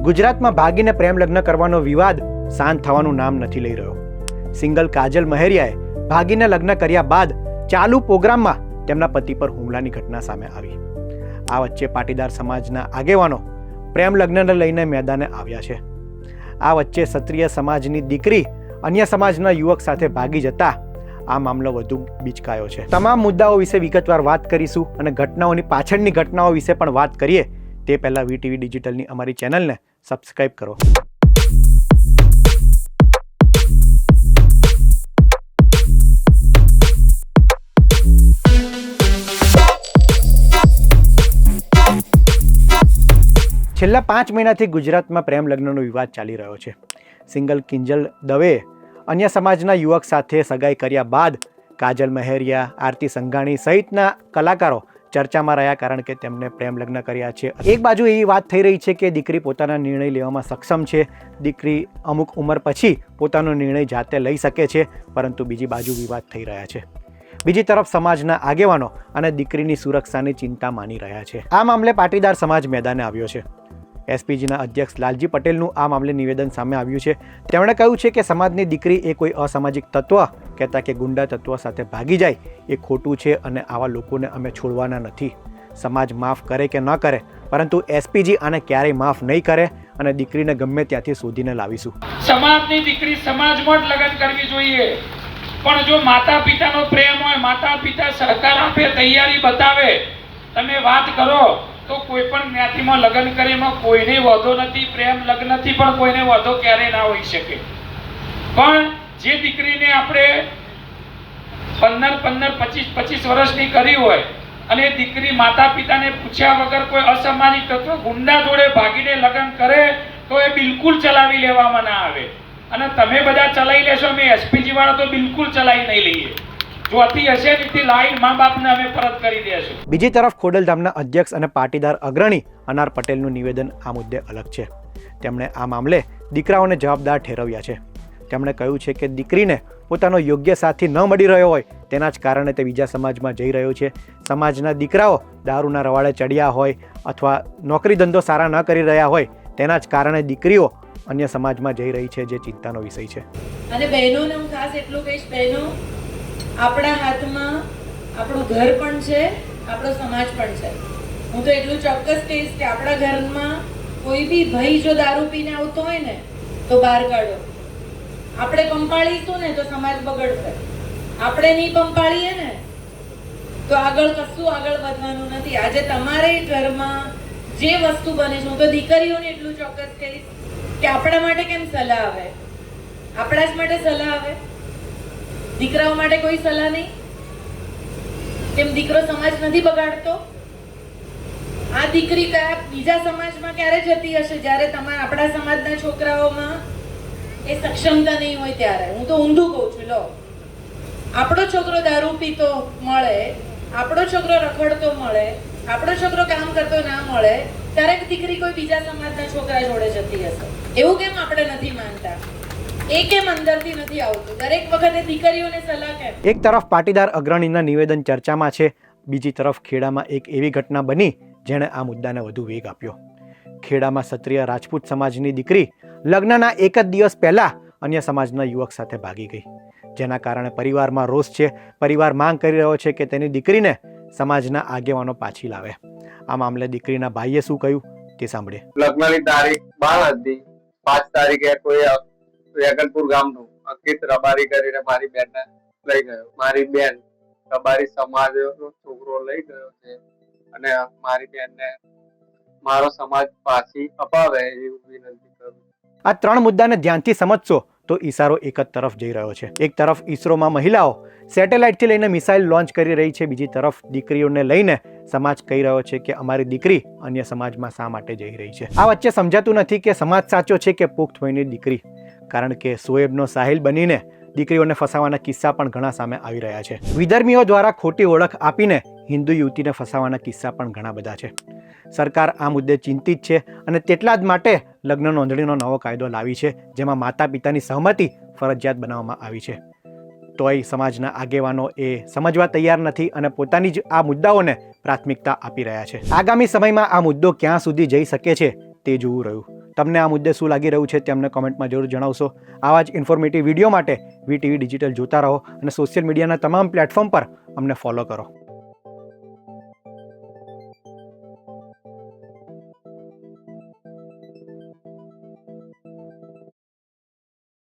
ગુજરાતમાં ભાગીને પ્રેમ લગ્ન કરવાનો વિવાદ શાંત થવાનું નામ નથી લઈ રહ્યો. સિંગલ કાજલ મહેરિયાએ ભાગીને લગ્ન કર્યા બાદ ચાલુ પ્રોગ્રામમાં તેમના પતિ પર હુમલાની ઘટના સામે આવી. આ વચ્ચે પાટીદાર સમાજના આગેવાનો પ્રેમ લગ્નને લઈને મેદાને આવ્યા છે. આ વચ્ચે ક્ષત્રિય સમાજની દીકરી અન્ય સમાજના યુવક સાથે ભાગી જતા આ મામલો વધુ બીચકાયો છે. તમામ મુદ્દાઓ વિશે વિગતવાર વાત કરીશું અને ઘટનાઓની પાછળની ઘટનાઓ વિશે પણ વાત કરીએ તે પહેલા વીટીવી ડિજિટલની અમારી ચેનલને સબસ્ક્રાઇબ કરો. છેલ્લા 5 મહિનાથી ગુજરાતમાં પ્રેમ લગ્નનો વિવાદ ચાલી રહ્યો છે. સિંગલ કિંજલ દવે અન્ય સમાજના યુવક સાથે સગાઈ કર્યા બાદ કાજલ મહેરિયા, આરતી સંઘાણી સહિતના કલાકારો ચર્ચામાં રહ્યા કારણ કે તેમને પ્રેમ લગ્ન કર્યા છે. એક બાજુ એવી વાત થઈ રહી છે કે દીકરી પોતાના નિર્ણય લેવામાં સક્ષમ છે, દીકરી અમુક ઉંમર પછી પોતાનો નિર્ણય જાતે લઈ શકે છે, પરંતુ બીજી બાજુ વિવાદ થઈ રહ્યા છે. બીજી તરફ સમાજના આગેવાનો અને દીકરીની સુરક્ષાની ચિંતા માની રહ્યા છે. આ મામલે પાટીદાર સમાજ મેદાને આવ્યો છે. એસપીજીના અધ્યક્ષ લાલજી પટેલનું આ મામલે નિવેદન સામે આવ્યું છે. તેમણે કહ્યું છે કે સમાજની દીકરી એ કોઈ અસામાજિક તત્વ કહેતા કે ગુંડા તત્વ સાથે ભાગી જાય એ ખોટું છે અને આવા લોકોને અમે છોડવાના નથી. સમાજ માફ કરે કે ન કરે, પરંતુ એસપીજી આને ક્યારેય માફ નહીં કરે અને દીકરીને ગમે ત્યાંથી શોધીને લાવીશું. સમાજની દીકરી સમાજમાં જ લગ્ન કરવી જોઈએ, પણ જો માતા પિતાનો પ્રેમ હોય, માતા પિતા સહકાર આપે, તૈયારી બતાવે, તમે વાત કરો તો કોઈ પણ જ્ઞાતિમાં લગ્ન કરે એમાં કોઈને વાંધો નથી. પ્રેમ લગ્નથી પણ કોઈને વાંધો ક્યારેય ના હોઈ શકે. પણ જે દીકરીને આપણે 15, 25 વર્ષની કરી હોય અને દીકરી માતા પિતાને પૂછ્યા વગર કોઈ અસામાજિક તત્વ ગુંડા જોડે ભાગીને લગ્ન કરે તો એ બિલકુલ ચલાવી લેવામાં ના આવે. અને તમે બધા ચલાવી લેશો, અમે એસપીજી વાળા તો બિલકુલ ચલાવી નહીં લઈએ. જો અતિ હશે તેથી લાઈન મા બાપને અમે પરત કરી દેશું. બીજી તરફ ખોડલધામના અધ્યક્ષ અને પાટીદાર અગ્રણી અનાર પટેલનું નિવેદન આ મુદ્દે અલગ છે. તેમણે આ મામલે દીકરાઓને જવાબદાર ઠેરવ્યા છે. તેમણે કહ્યું છે કે દીકરીને પોતાનો યોગ્ય સાથી ન મળી રહ્યો હોય તેના જ કારણે તે બીજા સમાજમાં જઈ રહ્યો છે. સમાજના દીકરાઓ દારૂના રવાડે ચડ્યા હોય અથવા નોકરી ધંધો સારા ન કરી રહ્યા હોય તેના જ કારણે દીકરીઓ અન્ય સમાજમાં જઈ રહી છે, જે ચિંતાનો વિષય છે. અને બહેનોને હું ખાસ એટલું કહીશ, બહેનો, આપણા હાથમાં આપણું ઘર પણ છે, આપણો સમાજ પણ છે. હું તો એટલું ચોક્કસ કહીશ કે આપણા ઘરમાં કોઈ બી ભાઈ જો દારૂ પીને આવતો હોય ને તો બહાર કાઢો. આપણે પંપાળીશું ને તો સમાજ બગડશે. આપણે નહીં પંપાળીએ ને તો આગળ કશું આગળ વધવાનું નથી. આજે તમારે ઘરમાં જે વસ્તુ બને છે, હું તો દીકરીઓને એટલું ચોક્કસ કહીશ કે આપણા માટે કેમ સલાહ આવે? આપણા જ માટે સલાહ આવે, દીકરાઓ માટે કોઈ સલાહ નહીં. કેમ દીકરો સમાજ નથી બગાડતો? આ દીકરી કયા બીજા સમાજમાં ક્યારે જતી હશે જ્યારે તમારા આપણા સમાજના છોકરાઓમાં એ સક્ષમતા નહીં હોય ત્યારે? હું તો ઊંધું કહું છું. લો, આપણો છોકરો દારૂ પીતો મળે, આપણો છોકરો રખડતો મળે, આપણો છોકરો કામ કરતો ના મળે, ત્યારે દીકરી કોઈ બીજા સમાજના છોકરા જોડે જતી હશે. એવું કેમ આપણે નથી માનતા? એ કેમ અંદરથી નથી આવતું? દરેક વખતે દીકરીઓને સલાહ કેમ? એક તરફ પાટીદાર અગ્રણીના નિવેદન ચર્ચામાં છે, બીજી તરફ ખેડામાં એક એવી ઘટના બની જેણે આ મુદ્દાને વધુ વેગ આપ્યો. ખેડામાં ક્ષત્રિય રાજપૂત સમાજની દીકરી લગ્નના એક જ દિવસ પહેલા અન્ય સમાજના યુવક સાથે ભાગી ગઈ, જેના કારણે પરિવારમાં રોષ છે. પરિવાર માંગ કરી રહ્યો છે કે તેની દીકરીને સમાજના આગેવાનો પાછી લાવે. આ મામલે દીકરીના ભાઈએ શું કહ્યું તે સાંભળે. લગ્નની તારીખ 12 હતી. 5 તારીખે કોઈ વેગનપુર ગામનું અંકિત રબારી કરીને મારી બેનને લઈ ગયો. મારી બેન રબારી સમાજનો છોકરો લઈ ગયો છે અને મારી બેનને મારો સમાજ પાછી અપાવે એવી વિનંતી કરું. આ 3 મુદ્દાને ધ્યાનથી સમજશો તો ઈશારો એક જ તરફ જઈ રહ્યો છે. એક તરફ ઈસરોમાં મહિલાઓ સેટેલાઇટથી લઈને મિસાઇલ લોન્ચ કરી રહી છે, બીજી તરફ દીકરીઓને લઈને સમાજ કહી રહ્યો છે કે અમારી દીકરી અન્ય સમાજમાં શા માટે જઈ રહી છે. આ વચ્ચે સમજાતું નથી કે સમાજ સાચો છે કે પુખ્ત વયની દીકરી, કારણ કે શોએબનો સાહિલ બનીને દીકરીઓને ફસાવાના કિસ્સા પણ ઘણા સામે આવી રહ્યા છે. વિધર્મીઓ દ્વારા ખોટી ઓળખ આપીને હિન્દુ યુવતીને ફસાવાના કિસ્સા પણ ઘણા બધા છે. સરકાર આ મુદ્દે ચિંતિત છે અને તેટલા જ માટે લગ્ન નોંધણીનો નવો કાયદો લાવી છે, જેમાં માતા પિતાની સહમતિ ફરજિયાત બનાવવામાં આવી છે. તોય સમાજના આગેવાનો એ સમજવા તૈયાર નથી અને પોતાની જ આ મુદ્દાઓને પ્રાથમિકતા આપી રહ્યા છે. આગામી સમયમાં આ મુદ્દો ક્યાં સુધી જઈ શકે છે તે જોવું રહ્યું. તમને આ મુદ્દે શું લાગી રહ્યું છે તે અમને કોમેન્ટમાં જરૂર જણાવશો. આવા જ ઇન્ફોર્મેટિવ વિડીયો માટે VTV ડિજિટલ જોતા રહો અને સોશિયલ મીડિયાના તમામ પ્લેટફોર્મ પર અમને ફોલો કરો.